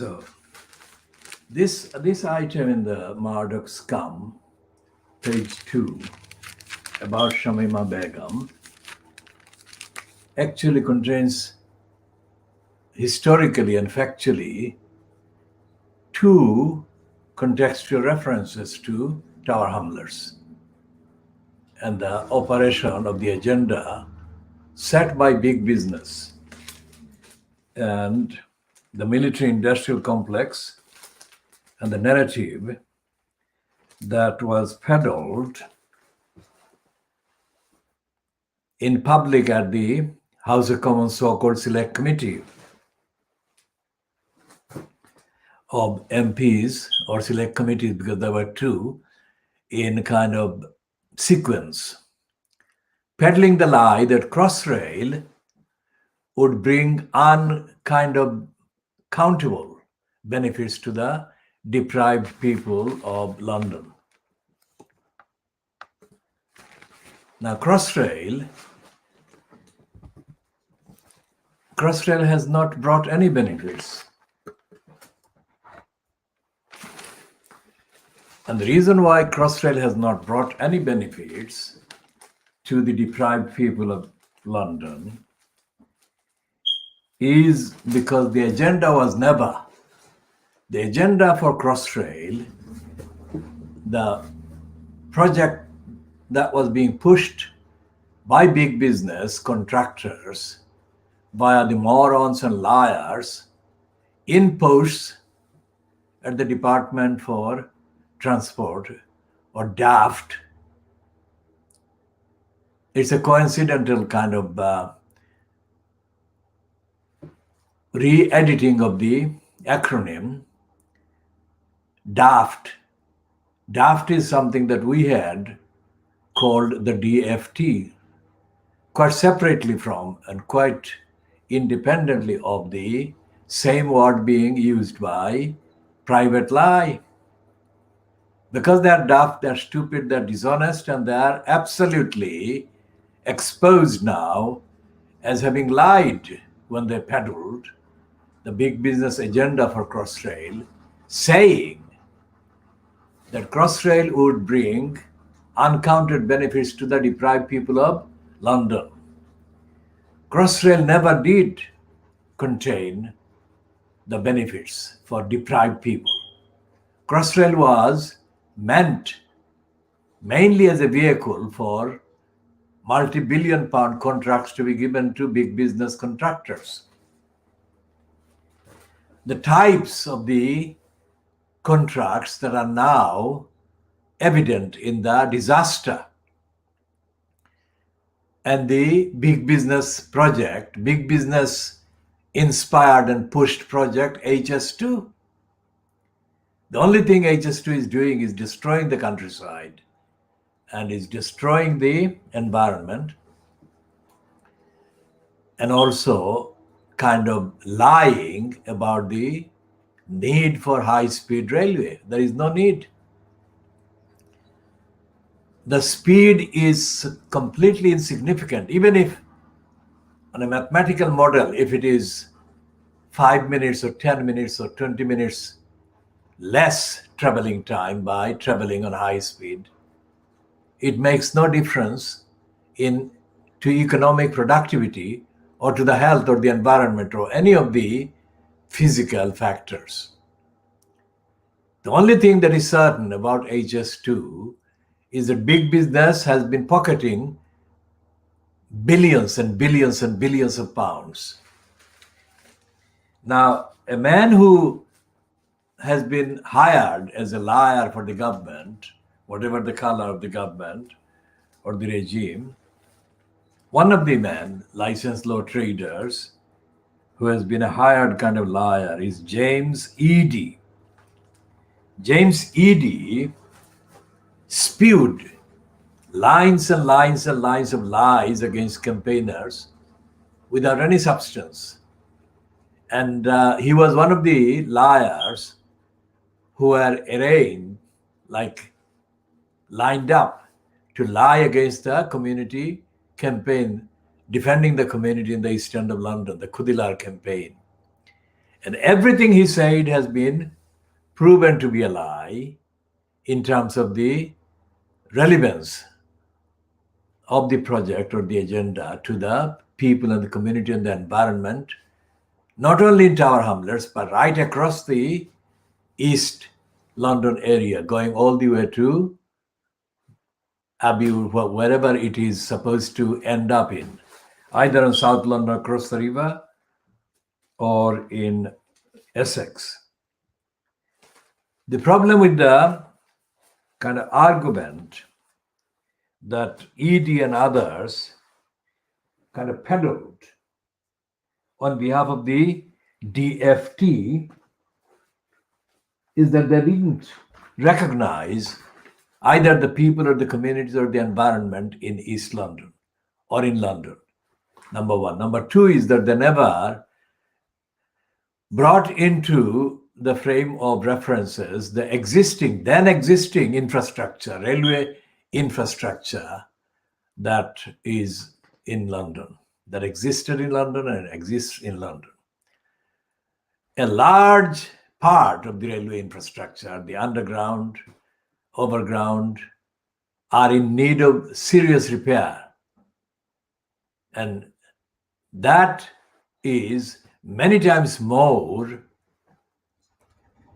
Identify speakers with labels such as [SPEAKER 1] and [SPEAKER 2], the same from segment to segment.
[SPEAKER 1] So this item in the Marduk Scum, page 2, about Shamima Begum, actually contains historically and factually two contextual references to Tower Hamlers and the operation of the agenda set by big business and the military-industrial complex and the narrative that was peddled in public at the House of Commons so-called Select Committee of MPs or Select Committees, because there were two in kind of sequence, peddling the lie that Crossrail would bring kind of countable benefits to the deprived people of London. Now, Crossrail has not brought any benefits. And the reason why Crossrail has not brought any benefits to the deprived people of London is because the agenda was never, the agenda for Crossrail, the project that was being pushed by big business contractors via the morons and liars in posts at the Department for Transport, or DAFT. It's a coincidental kind of re-editing of the acronym DAFT. DAFT is something that we had called the DFT, quite separately from and quite independently of the same word being used by private lie. Because they're daft, they're stupid, they're dishonest, and they're absolutely exposed now as having lied when they peddled the big business agenda for Crossrail, saying that Crossrail would bring uncounted benefits to the deprived people of London. Crossrail never did contain the benefits for deprived people. Crossrail was meant mainly as a vehicle for multi-billion pound contracts to be given to big business contractors. The types of the contracts that are now evident in the disaster and the big business project, big business inspired and pushed project HS2. The only thing HS2 is doing is destroying the countryside and is destroying the environment, and also kind of lying about the need for high-speed railway. There is no need. The speed is completely insignificant. Even if on a mathematical model, if it is 5 minutes or 10 minutes or 20 minutes less traveling time by traveling on high speed, it makes no difference to economic productivity or to the health or the environment or any of the physical factors. The only thing that is certain about HS2 is that big business has been pocketing billions and billions and billions of pounds. Now, a man who has been hired as a liar for the government, whatever the color of the government or the regime, one of the men, licensed law traders, who has been a hired kind of liar is James Eadie. James Eadie spewed lines and lines and lines of lies against campaigners without any substance. And he was one of the liars who were arraigned, like lined up to lie against the community campaign, defending the community in the East End of London, the Khoodeelaar campaign. And everything he said has been proven to be a lie in terms of the relevance of the project or the agenda to the people and the community and the environment, not only in Tower Hamlets, but right across the East London area, going all the way to Abbey, wherever it is supposed to end up in, either in South London across the river or in Essex. The problem with the kind of argument that ED and others kind of peddled on behalf of the DFT is that they didn't recognize either the people or the communities or the environment in East London or in London. Number one. Number two is that they never brought into the frame of references the then existing infrastructure, railway infrastructure that is in London, that existed in London and exists in London. A large part of the railway infrastructure, the underground, overground, are in need of serious repair. And that is many times more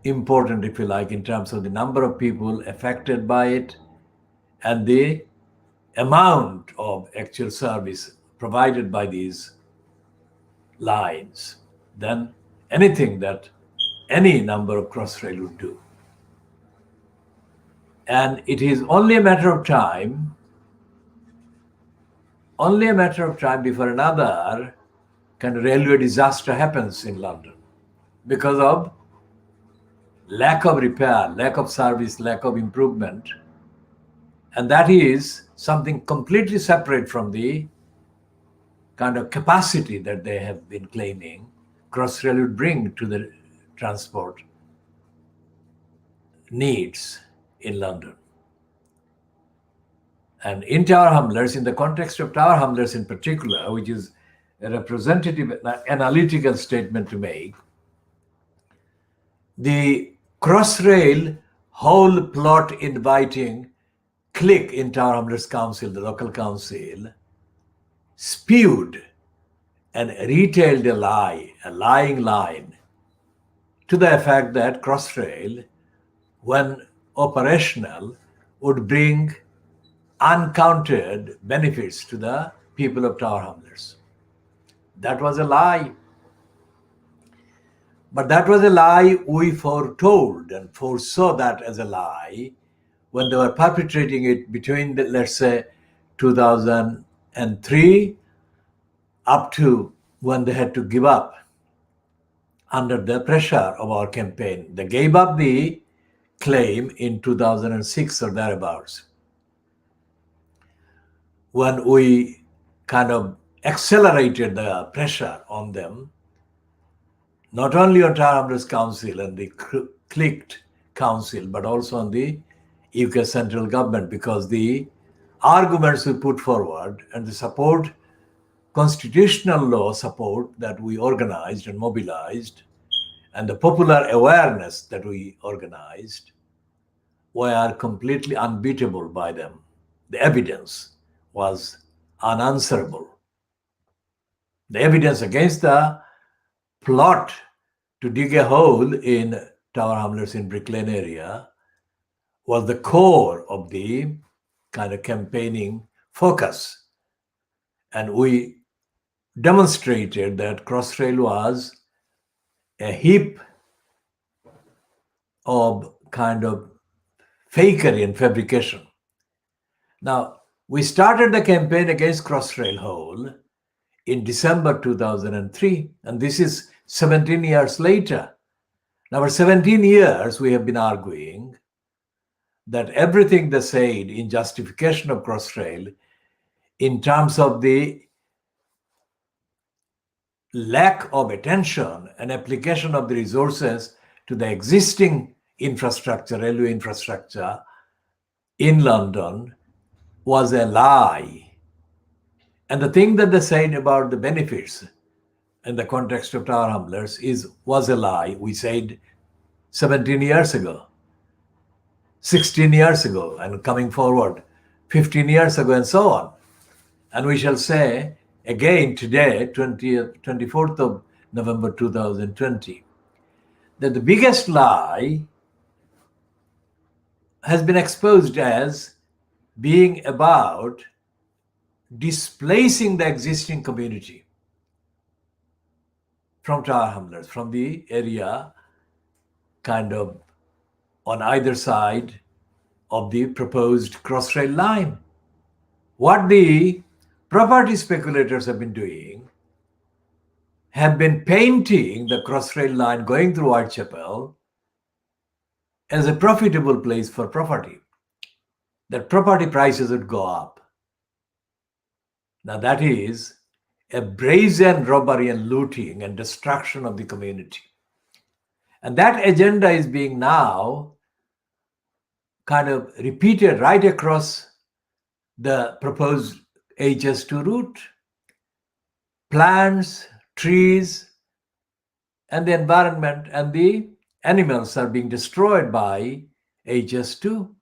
[SPEAKER 1] important, if you like, in terms of the number of people affected by it and the amount of actual service provided by these lines than anything that any number of crossrail would do. And it is only a matter of time before another kind of railway disaster happens in London because of lack of repair, lack of service, lack of improvement. And that is something completely separate from the kind of capacity that they have been claiming Crossrail would bring to the transport needs in London. And in Tower Hamlets, in the context of Tower Hamlets in particular, which is a representative analytical statement to make, the Crossrail whole plot inviting clique in Tower Hamlets Council, the local council, spewed and retailed a lying line to the effect that Crossrail, when operational, would bring uncounted benefits to the people of Tower Hamlets. That was a lie. But that was a lie we foretold and foresaw that as a lie when they were perpetrating it between, let's say, 2003 up to when they had to give up under the pressure of our campaign. They gave up the claim in 2006 or thereabouts, when we kind of accelerated the pressure on them, not only on Tower Hamlets Council and the clicked council, but also on the UK central government, because the arguments we put forward and the support, constitutional law support that we organized and mobilized, and the popular awareness that we organized were completely unbeatable by them. The evidence was unanswerable. The evidence against the plot to dig a hole in Tower Hamlets in Brick Lane area was the core of the kind of campaigning focus. And we demonstrated that Crossrail was a heap of kind of fakery and fabrication. Now, we started the campaign against Crossrail Hole in December 2003, and this is 17 years later. Now, for 17 years, we have been arguing that everything they said in justification of Crossrail, in terms of the lack of attention and application of the resources to the existing infrastructure, railway infrastructure in London, was a lie. And the thing that they said about the benefits in the context of Tower Hamlets was a lie. We said 17 years ago, 16 years ago, and coming forward 15 years ago, and so on. And we shall say again today, 24th of November 2020, that the biggest lie has been exposed as being about displacing the existing community from Tower Hamlets, from the area kind of on either side of the proposed crossrail line. What the property speculators have been doing have been painting the crossrail line going through Whitechapel as a profitable place for property, that property prices would go up. Now that is a brazen robbery and looting and destruction of the community. And that agenda is being now kind of repeated right across the proposed HS2 route. Plants, trees, and the environment and the animals are being destroyed by HS2.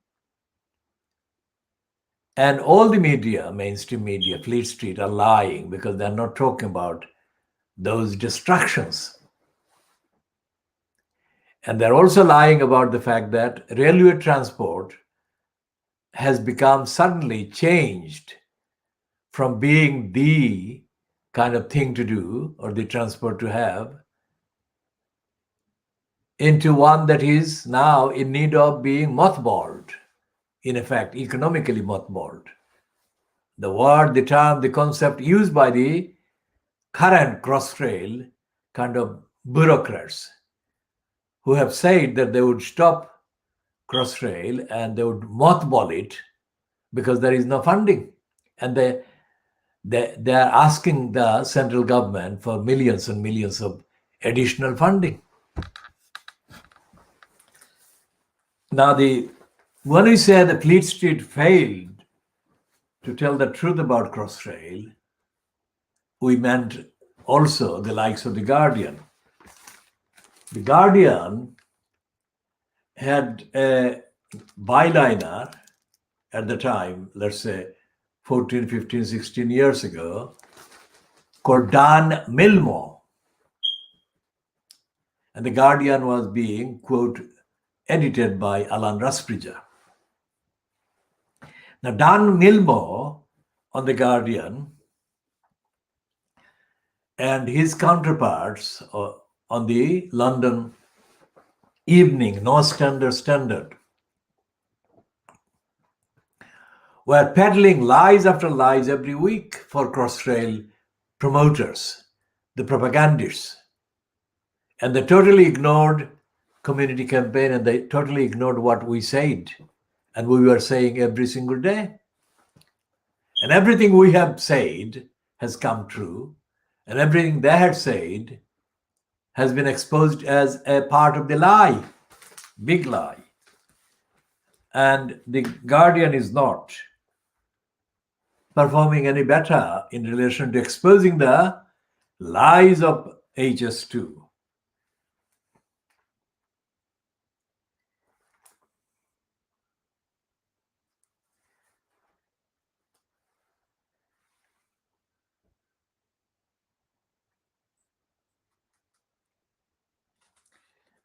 [SPEAKER 1] And all the media, mainstream media, Fleet Street, are lying because they're not talking about those destructions. And they're also lying about the fact that railway transport has become suddenly changed from being the kind of thing to do or the transport to have into one that is now in need of being mothballed, in effect, economically mothballed. The word, the term, the concept used by the current crossrail kind of bureaucrats who have said that they would stop crossrail and they would mothball it because there is no funding. And they are asking the central government for millions and millions of additional funding. Now, when we say that Fleet Street failed to tell the truth about crossrail, we meant also the likes of The Guardian. The Guardian had a byliner at the time, let's say 14, 15, 16 years ago, called Dan Milmo. And The Guardian was being, quote, edited by Alan Rusbridger. Now, Dan Milmo on The Guardian and his counterparts on the London Evening, No Standard, were peddling lies after lies every week for Crossrail promoters, the propagandists. And they totally ignored community campaign and they totally ignored what we said. And we were saying every single day. And everything we have said has come true. And everything they had said has been exposed as a part of the lie, big lie. And The Guardian is not performing any better in relation to exposing the lies of HS2.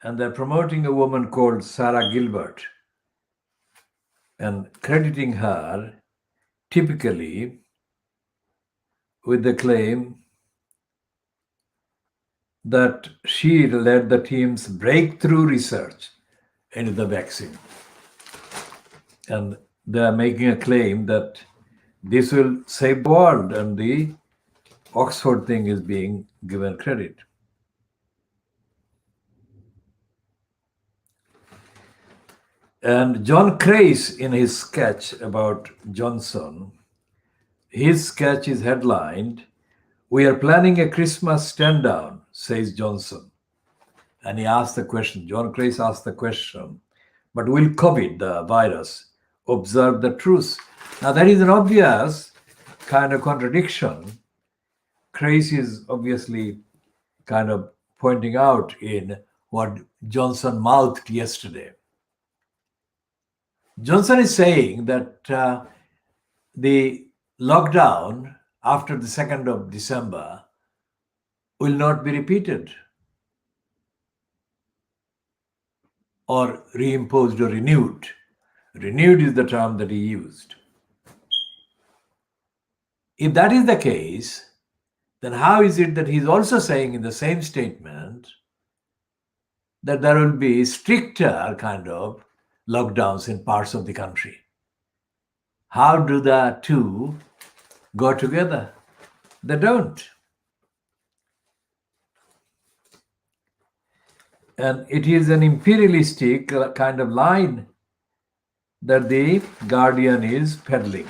[SPEAKER 1] And they're promoting a woman called Sarah Gilbert and crediting her typically with the claim that she led the team's breakthrough research into the vaccine. And they're making a claim that this will save the world, and the Oxford thing is being given credit. And John Crace, in his sketch about Johnson, his sketch is headlined, "We are planning a Christmas stand-down," says Johnson. And he asked the question, John Crace asked the question, "But will COVID, the virus, observe the truce?" Now that is an obvious kind of contradiction. Crace is obviously kind of pointing out in what Johnson mouthed yesterday. Johnson is saying that the lockdown after the 2nd of December will not be repeated or reimposed or renewed. Renewed is the term that he used. If that is the case, then how is it that he's also saying in the same statement that there will be stricter kind of lockdowns in parts of the country? How do the two go together? They don't. And it is an imperialistic kind of line that the Guardian is peddling.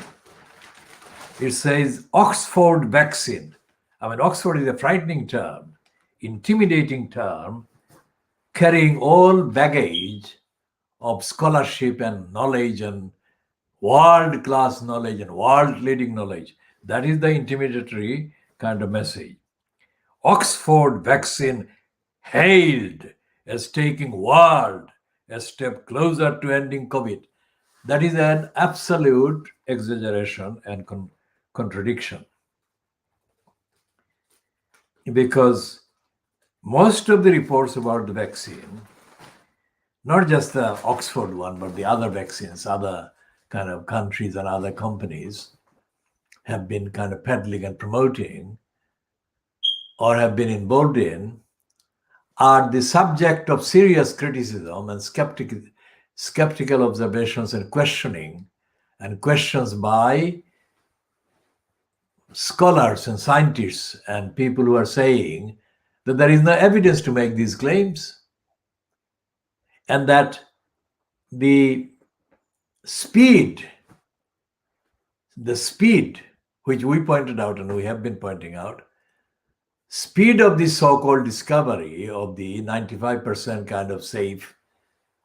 [SPEAKER 1] It says Oxford vaccine. I mean, Oxford is a frightening term, intimidating term, carrying all baggage of scholarship and knowledge and world-class knowledge and world-leading knowledge. That is the intimidatory kind of message. Oxford vaccine hailed as taking world a step closer to ending COVID. That is an absolute exaggeration and contradiction. Because most of the reports about the vaccine, not just the Oxford one, but the other vaccines, other kind of countries and other companies have been kind of peddling and promoting or have been involved in, are the subject of serious criticism and skeptical observations and questions by scholars and scientists and people who are saying that there is no evidence to make these claims, and that the speed which we pointed out and we have been pointing out, speed of the so-called discovery of the 95% kind of safe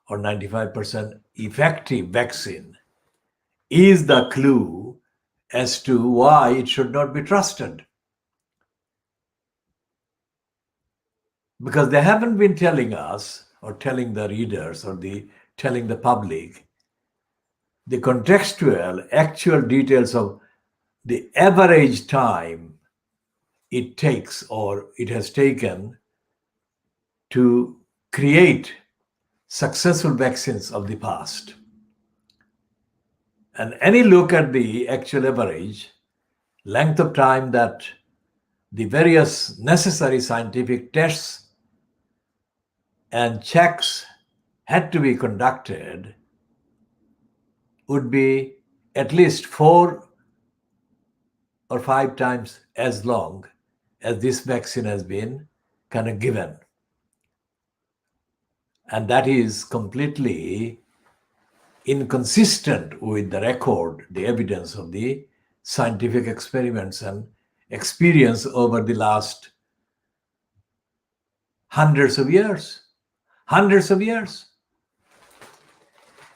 [SPEAKER 1] or 95% effective vaccine is the clue as to why it should not be trusted. Because they haven't been telling us or telling the readers or telling the public the contextual, actual details of the average time it takes or it has taken to create successful vaccines of the past. And any look at the actual average length of time that the various necessary scientific tests and checks had to be conducted would be at least 4 or 5 times as long as this vaccine has been kind of given. And that is completely inconsistent with the record, the evidence of the scientific experiments and experience over the last hundreds of years.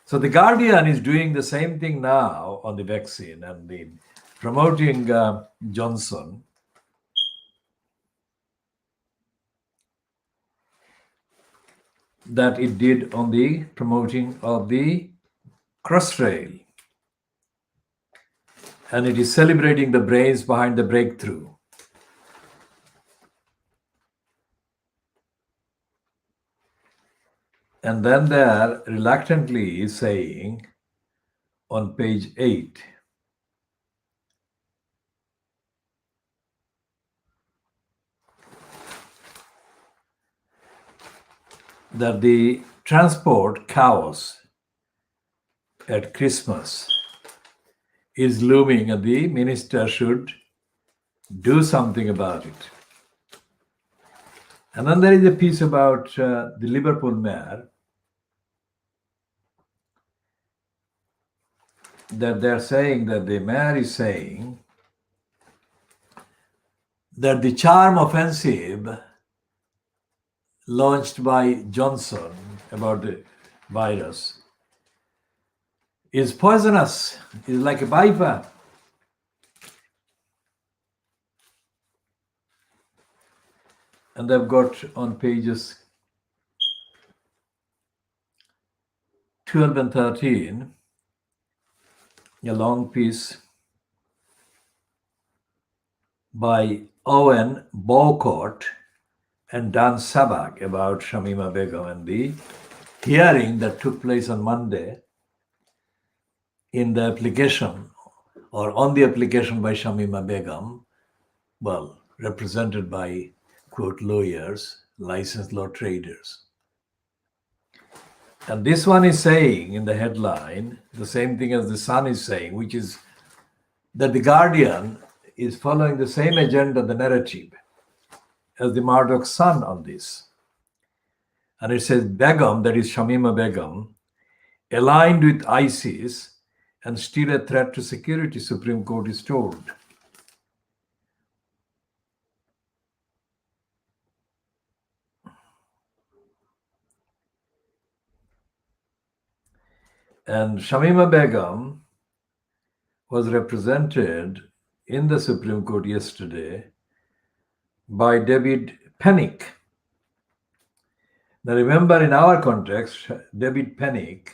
[SPEAKER 1] So the Guardian is doing the same thing now on the vaccine and the promoting Johnson. That it did on the promoting of the Crossrail. And it is celebrating the brains behind the breakthrough. And then they are reluctantly saying on page 8 that the transport chaos at Christmas is looming and the minister should do something about it. And then there is a piece about the Liverpool mayor that they're saying that the mayor is saying that the charm offensive launched by Johnson about the virus is poisonous, is like a viper. And they've got on pages 12 and 13 a long piece by Owen Bowcourt and Dan Sabak about Shamima Begum and the hearing that took place on Monday in the application or on the application by Shamima Begum, well, represented by, quote, lawyers, licensed law traders. And this one is saying in the headline the same thing as the Sun is saying, which is that the Guardian is following the same agenda, the narrative, as the Murdoch Sun on this. And it says Begum, that is Shamima Begum, aligned with ISIS and still a threat to security, Supreme Court is told. And Shamima Begum was represented in the Supreme Court yesterday by David Pennick. Now remember, in our context, David Pennick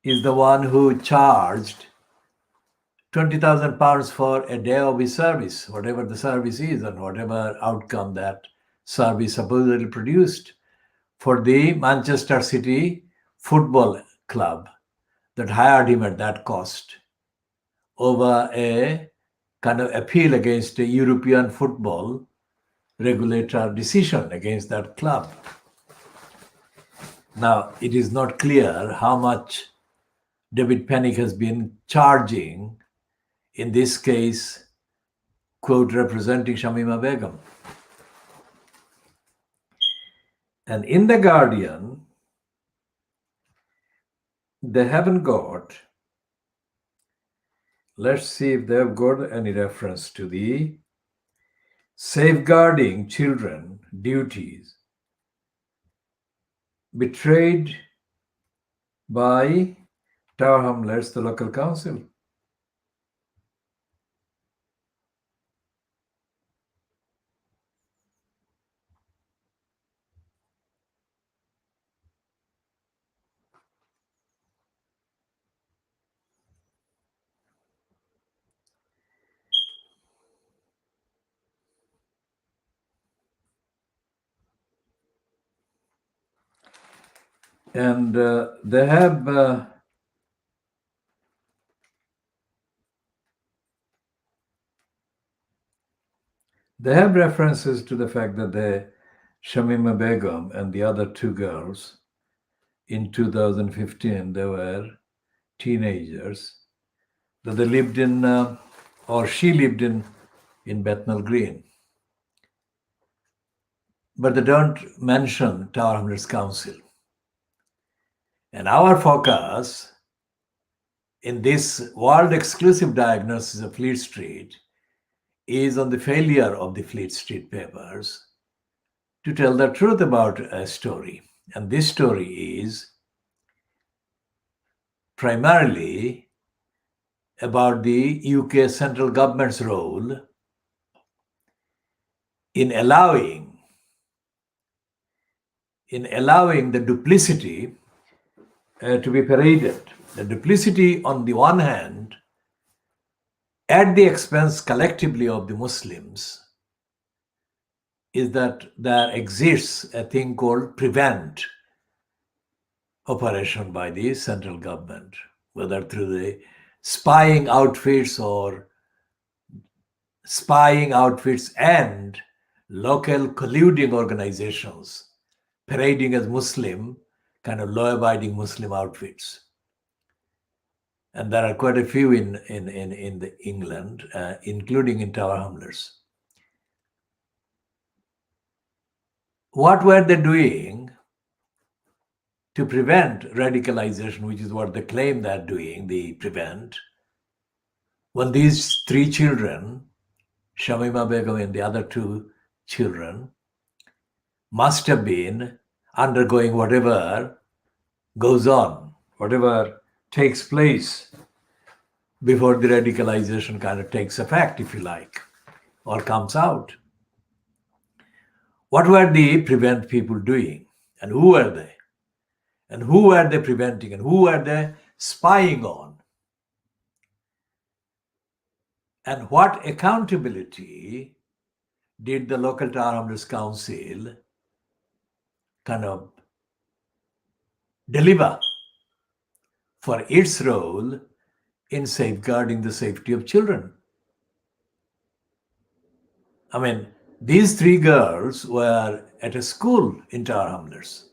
[SPEAKER 1] is the one who charged £20,000 for a day of his service, whatever the service is and whatever outcome that service supposedly produced, for the Manchester City Football Club that hired him at that cost over a kind of appeal against a European football regulator decision against that club. Now, it is not clear how much David Pennick has been charging, in this case, quote, representing Shamima Begum. And in The Guardian, they haven't got, let's see if they've got any reference to the safeguarding children duties betrayed by Tower Hamlets, the local council. And they have references to the fact that Shamima Begum and the other two girls in 2015, they were teenagers, that they lived in, or she lived in Bethnal Green. But they don't mention Tower Hamlets Council. And our focus in this world exclusive diagnosis of Fleet Street is on the failure of the Fleet Street papers to tell the truth about a story. And this story is primarily about the UK central government's role in allowing the duplicity to be paraded. The duplicity, on the one hand, at the expense collectively of the Muslims, is that there exists a thing called prevent operation by the central government, whether through the spying outfits and local colluding organizations parading as Muslim, kind of law-abiding Muslim outfits. And there are quite a few in England, including in Tower Hamlets. What were they doing to prevent radicalization, which is what they claim they're doing, the prevent, when these three children, Shamima Begum and the other two children, must have been undergoing whatever goes on, whatever takes place before the radicalization kind of takes effect, if you like, or comes out. What were the prevent people doing? And who were they? And who were they preventing? And who were they spying on? And what accountability did the local Tower Hamlets Council kind of deliver for its role in safeguarding the safety of children? I mean, these three girls were at a school in Tower Hamlets.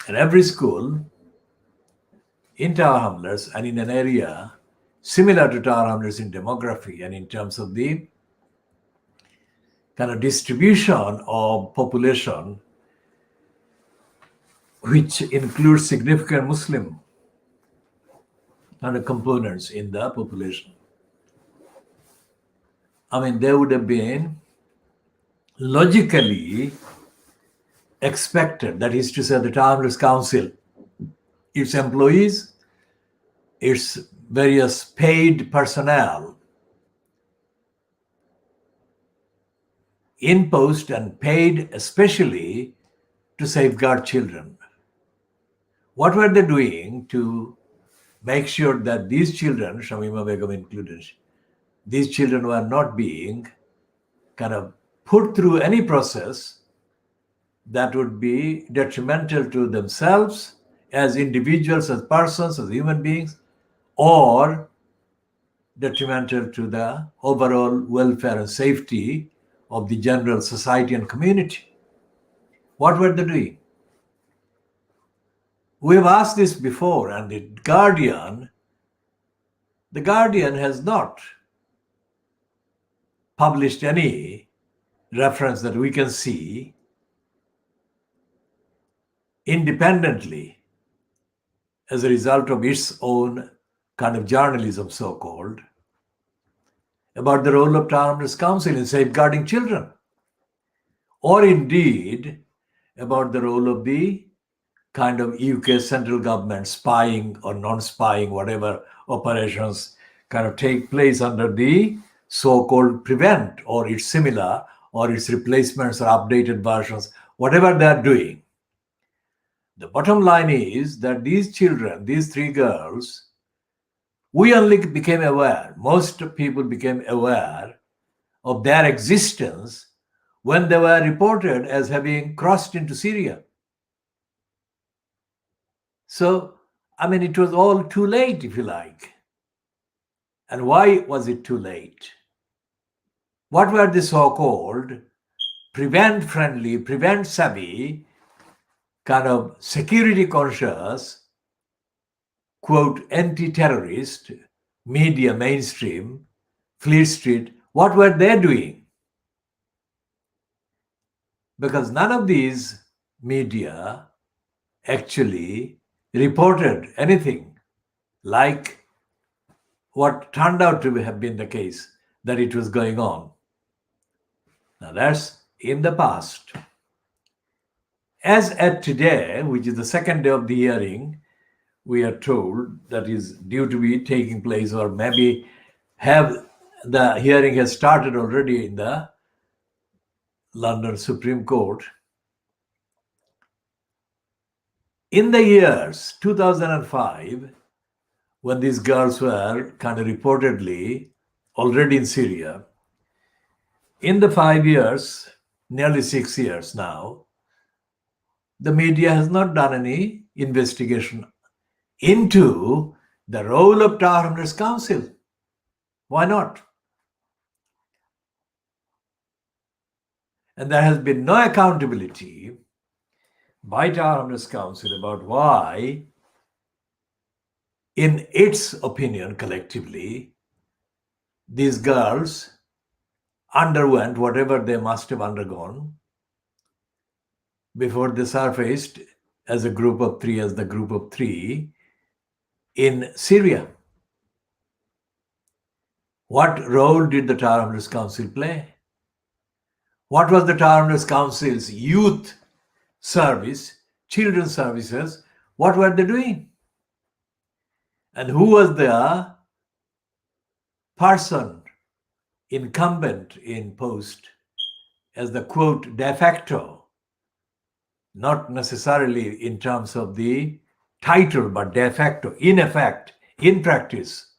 [SPEAKER 1] And every school in Tower Hamlets and in an area similar to Tower Hamlets in demography and in terms of the kind of distribution of population, which includes significant Muslim kind of components in the population. I mean, there would have been logically expected, that is to say, the Tower Hamlets Council, its employees, its various paid personnel in post and paid especially to safeguard children. What were they doing to make sure that these children, Shamima Begum included, these children were not being kind of put through any process that would be detrimental to themselves as individuals, as persons, as human beings, or detrimental to the overall welfare and safety of the general society and community? What were they doing? We have asked this before, and the Guardian has not published any reference that we can see independently as a result of its own kind of journalism, so-called, about the role of Tower Hamlets Council in safeguarding children, or indeed about the role of the kind of UK central government spying or non-spying, whatever operations kind of take place under the so-called prevent or its similar or its replacements or updated versions, whatever they're doing. The bottom line is that these children, these three girls, we only became aware, most people became aware of their existence when they were reported as having crossed into Syria. So, I mean, it was all too late, if you like. And why was it too late? What were the so-called prevent-friendly, prevent-savvy, kind of security-conscious, quote, anti-terrorist media mainstream, Fleet Street, what were they doing? Because none of these media actually reported anything like what turned out to have been the case, that it was going on. Now that's in the past. As at today, which is the second day of the hearing, we are told that is due to be taking place, or maybe the hearing has started already in the London Supreme Court. In the years 2005, when these girls were kind of reportedly already in Syria, in the 5 years, nearly 6 years now, the media has not done any investigation into the role of Tower Hamlets Council. Why not? And there has been no accountability by Tower Hamlets Council about why, in its opinion collectively, these girls underwent whatever they must have undergone before they surfaced as the group of three in Syria. What role did the Tower Hamlets Council play? What was the Tower Hamlets Council's youth service, children's services? What were they doing? And who was the person incumbent in post as the quote de facto, not necessarily in terms of the title, but de facto, in effect, in practice,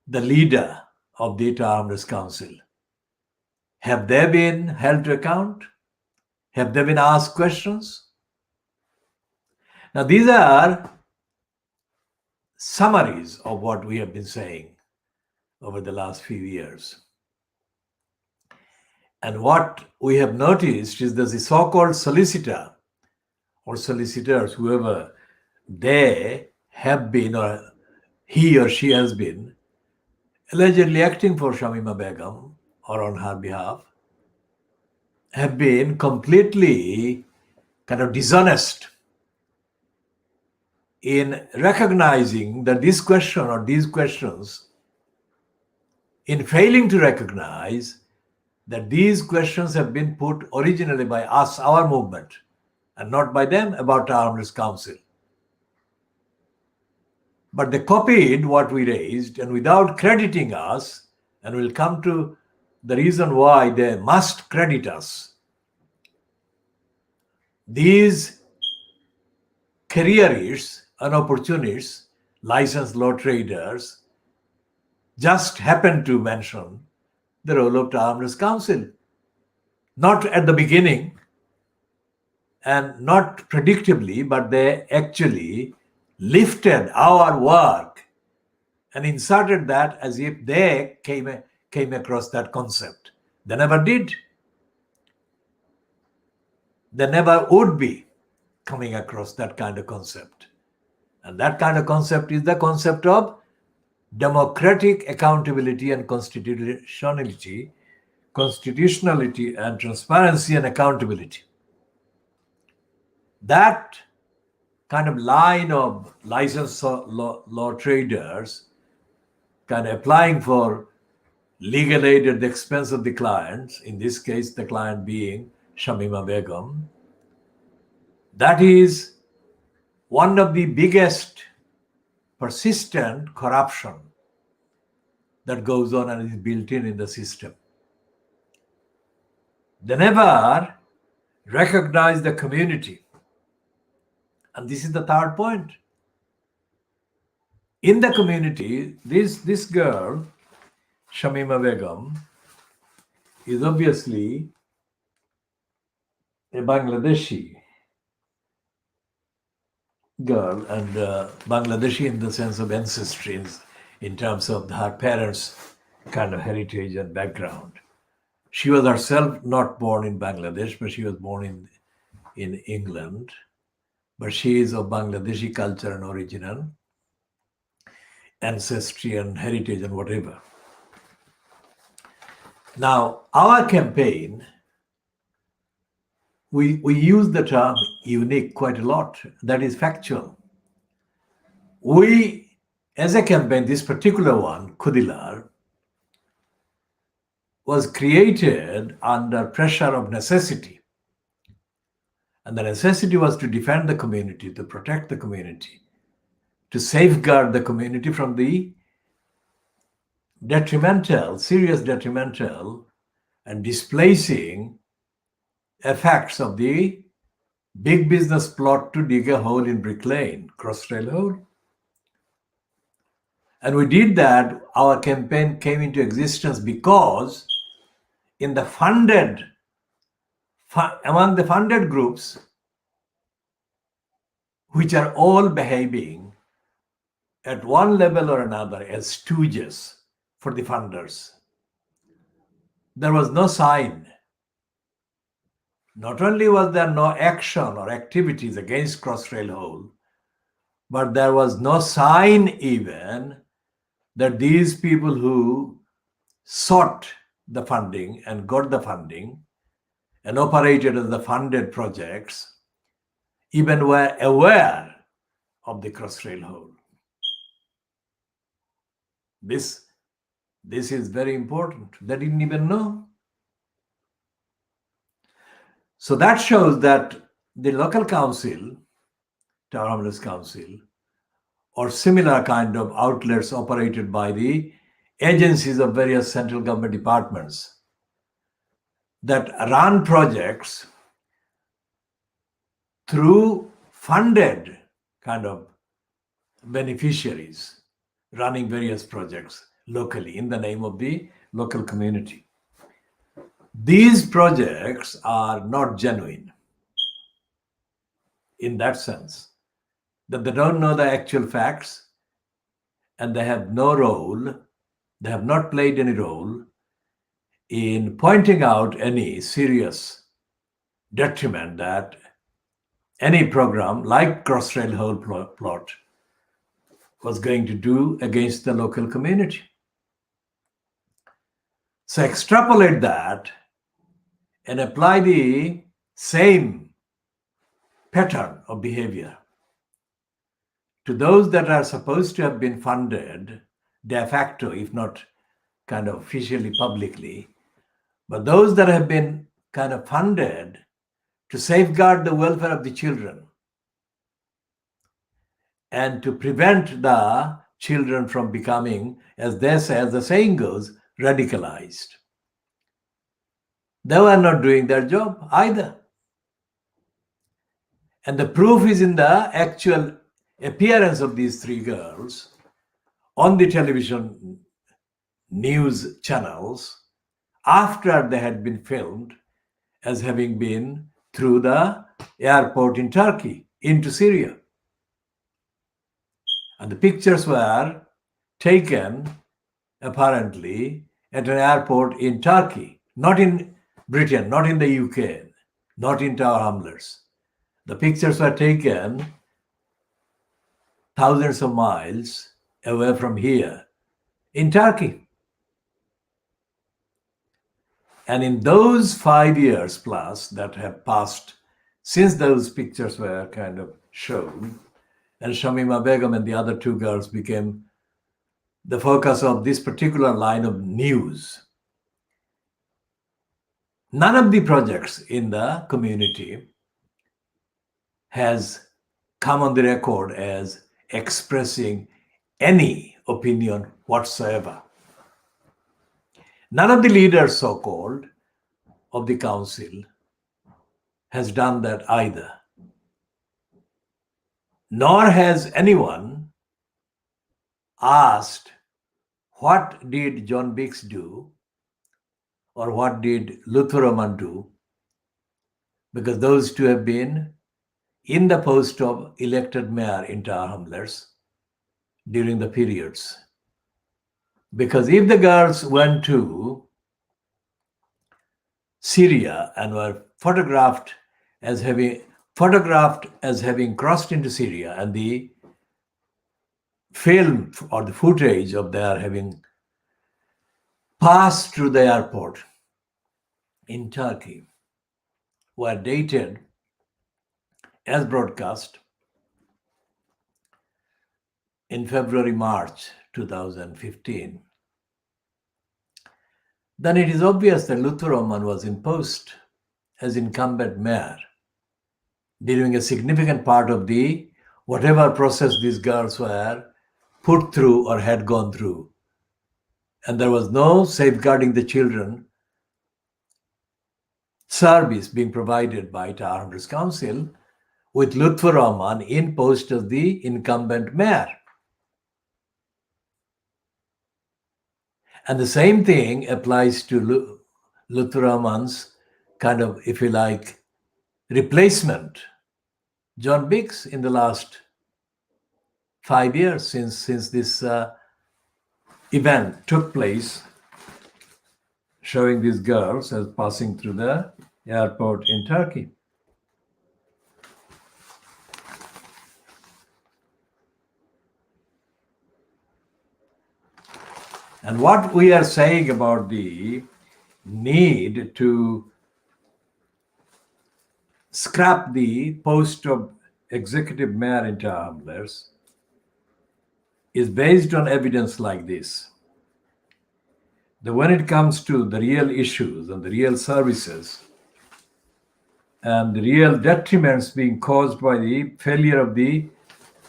[SPEAKER 1] the leader of the Hrs Council. Have they been held to account? Have they been asked questions? Now, these are summaries of what we have been saying over the last few years. And what we have noticed is that the so-called solicitor or solicitors, whoever they have been or he or she has been, allegedly acting for Shamima Begum or on her behalf, have been completely kind of dishonest in recognizing that this question or these questions, in failing to recognize that these questions have been put originally by us, our movement, and not by them about our Hrs Council. But they copied what we raised, and without crediting us, and we'll come to the reason why they must credit us, these careerists and opportunists, licensed law traders, just happened to mention the role of Hrs Council. Not at the beginning and not predictably, but they actually lifted our work and inserted that as if they came across that concept. They never did. They never would be coming across that kind of concept. And that kind of concept is the concept of democratic accountability and constitutionality and transparency and accountability. That kind of line of licensed law traders kind of applying for legal aid at the expense of the clients, in this case the client being Shamima Begum, that is one of the biggest persistent corruption that goes on and is built in the system. They never recognize the community. And this is the third point. In the community, this girl, Shamima Begum, is obviously a Bangladeshi girl, and Bangladeshi in the sense of ancestry, in terms of her parents' kind of heritage and background. She was herself not born in Bangladesh, but she was born in England. But she is of Bangladeshi culture and origin, ancestry and heritage and whatever. Now, our campaign, we use the term unique quite a lot. That is factual. We, as a campaign, this particular one, Khoodeelaar, was created under pressure of necessity. And the necessity was to defend the community, to protect the community, to safeguard the community from the serious detrimental and displacing effects of the big business plot to dig a hole in Brick Lane, Crossrail Hole. And we did that. Our campaign came into existence because in the among the funded groups, which are all behaving at one level or another as stooges for the funders, there was no sign. Not only was there no action or activities against Crossrail Hole, but there was no sign even that these people who sought the funding and got the funding and operated as the funded projects even were aware of the Crossrail Hole. This is very important. They didn't even know. So that shows that the local council, Hrs Council, or similar kind of outlets operated by the agencies of various central government departments, that run projects through funded kind of beneficiaries running various projects locally in the name of the local community. These projects are not genuine in that sense, that they don't know the actual facts and they have no role, they have not played any role in pointing out any serious detriment that any program like Crossrail Whole Plot was going to do against the local community. So extrapolate that and apply the same pattern of behavior to those that are supposed to have been funded de facto, if not kind of officially publicly, but those that have been kind of funded to safeguard the welfare of the children and to prevent the children from becoming, as they say, as the saying goes, radicalized. They were not doing their job either. And the proof is in the actual appearance of these three girls on the television news channels after they had been filmed as having been through the airport in Turkey into Syria. And the pictures were taken apparently at an airport in Turkey, not in Britain, not in the UK, not in Tower Hamlets. The pictures were taken thousands of miles away from here in Turkey. And in those 5 years plus that have passed since those pictures were kind of shown, and Shamima Begum and the other two girls became the focus of this particular line of news, none of the projects in the community has come on the record as expressing any opinion whatsoever. None of the leaders, so-called, of the council has done that either. Nor has anyone asked, what did John Biggs do or what did Lutfur Rahman do? Because those two have been in the post of elected mayor in Tower Hamlets during the periods. Because if the girls went to Syria and were photographed as having crossed into Syria, and the film or the footage of their having passed through the airport in Turkey were dated as broadcast in February, March 2015, then it is obvious that Lutfur Rahman was in post as incumbent mayor during a significant part of the whatever process these girls were put through or had gone through. And there was no safeguarding the children service being provided by Tower Hamlets Council with Lutfur Rahman in post as the incumbent mayor. And the same thing applies to Lutfur Rahman's kind of, if you like, replacement, John Biggs, in the last 5 years since this event took place, showing these girls as passing through the airport in Turkey. And what we are saying about the need to scrap the post of executive mayor in Tower Hamlets is based on evidence like this. That when it comes to the real issues and the real services and the real detriments being caused by the failure of the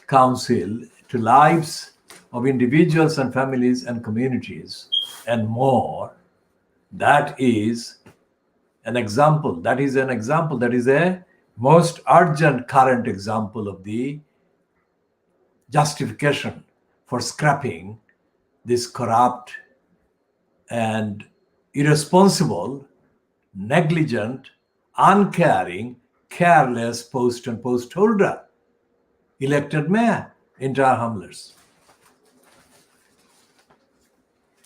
[SPEAKER 1] council to lives of individuals and families and communities and more, that is an example. That is an example. That is a most urgent current example of the justification for scrapping this corrupt and irresponsible, negligent, uncaring, careless post and post holder, elected mayor in Jar Hamlers.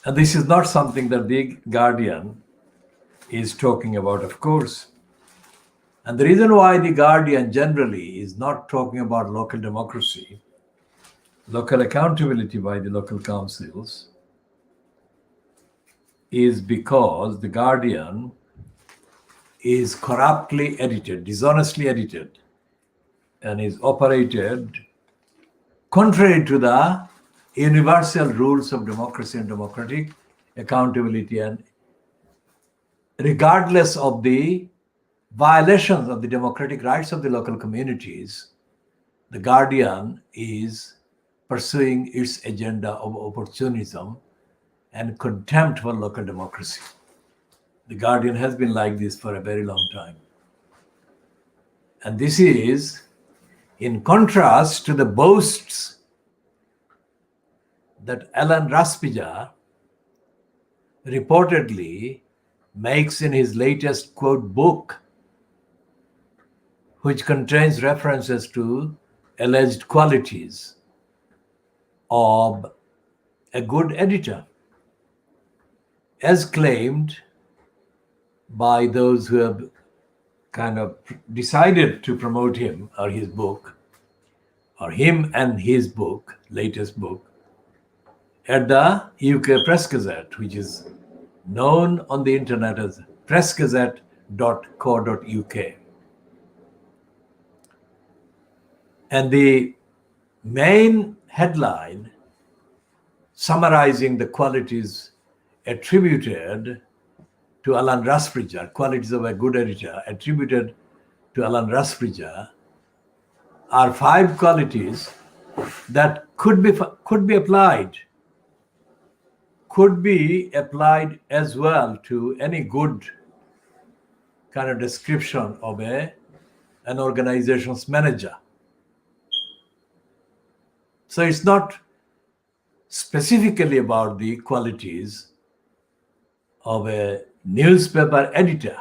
[SPEAKER 1] And this is not something that the Guardian is talking about, of course. And the reason why the Guardian generally is not talking about local democracy, local accountability by the local councils, is because the Guardian is corruptly edited, dishonestly edited, and is operated contrary to the universal rules of democracy and democratic accountability, and regardless of the violations of the democratic rights of the local communities, the Guardian is pursuing its agenda of opportunism and contempt for local democracy. The Guardian has been like this for a very long time. And this is in contrast to the boasts that Alan Raspija reportedly makes in his latest quote book, which contains references to alleged qualities of a good editor, as claimed by those who have kind of decided to promote him or his book, or him and his book, latest book, at the UK Press Gazette, which is known on the internet as pressgazette.co.uk. And the main headline summarizing the qualities attributed to Alan Raspija, qualities of a good editor attributed to Alan Raspija, are 5 qualities that could be applied as well to any good kind of description of an organization's manager. So it's not specifically about the qualities of a newspaper editor.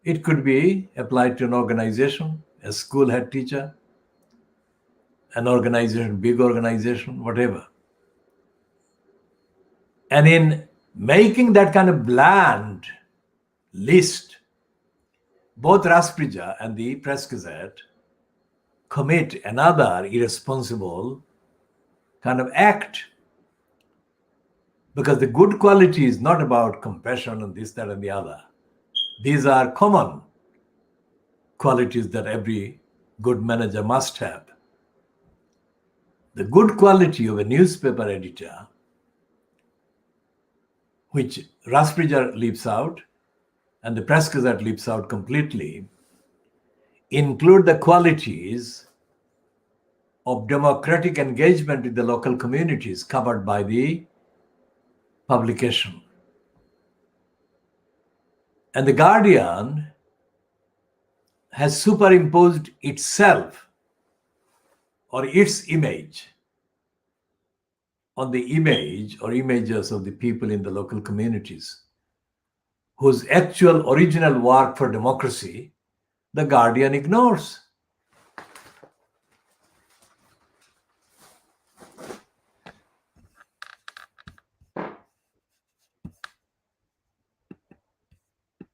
[SPEAKER 1] It could be applied to an organization, a school head teacher, an organization, big organization, whatever. And in making that kind of bland list, both Raspija and the Press Gazette commit another irresponsible kind of act. Because the good quality is not about compassion and this, that, and the other. These are common qualities that every good manager must have. The good quality of a newspaper editor, which Raspija leaves out and the Press Gazette leaves out completely, include the qualities of democratic engagement with the local communities covered by the publication. And the Guardian has superimposed itself or its image on the image or images of the people in the local communities whose actual original work for democracy the Guardian ignores.